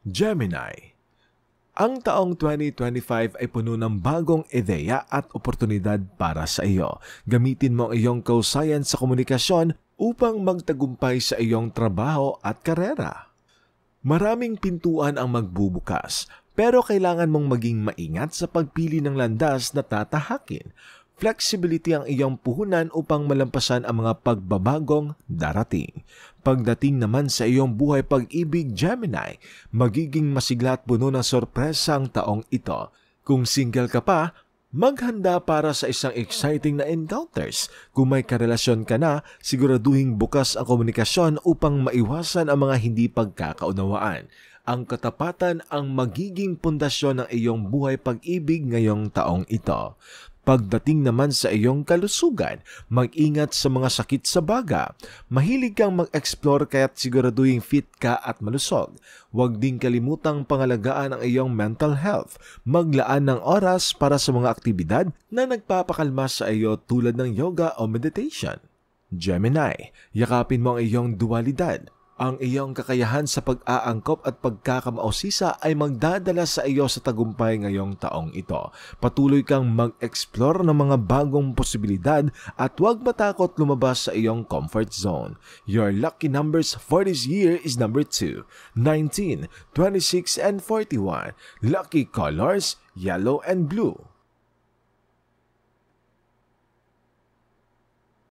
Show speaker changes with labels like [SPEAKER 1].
[SPEAKER 1] Gemini. Ang taong 2025 ay puno ng bagong ideya at oportunidad para sa iyo. Gamitin mo ang iyong kausayan sa komunikasyon upang magtagumpay sa iyong trabaho at karera. Maraming pintuan ang magbubukas, pero kailangan mong maging maingat sa pagpili ng landas na tatahakin. Flexibility ang iyong puhunan upang malampasan ang mga pagbabagong darating. Pagdating naman sa iyong buhay pag-ibig, Gemini, magiging masigla at puno ng sorpresa ang taong ito. Kung single ka pa, maghanda para sa isang exciting na encounters. Kung may karelasyon ka na, siguraduhing bukas ang komunikasyon upang maiwasan ang mga hindi pagkakaunawaan. Ang katapatan ang magiging pundasyon ng iyong buhay pag-ibig ngayong taong ito. Pagdating naman sa iyong kalusugan, mag-ingat sa mga sakit sa baga. Mahilig kang mag-explore kaya't siguraduhin fit ka at malusog. Huwag din kalimutang pangalagaan ang iyong mental health. Maglaan ng oras para sa mga aktibidad na nagpapakalma sa iyo tulad ng yoga o meditation. Gemini, yakapin mo ang iyong dualidad. Ang iyong kakayahan sa pag-aangkop at pagkakamausisa ay magdadala sa iyo sa tagumpay ngayong taong ito. Patuloy kang mag-explore ng mga bagong posibilidad at huwag matakot lumabas sa iyong comfort zone. Your lucky numbers for this year is number 2, 19, 26, and 41. Lucky colors, yellow and blue.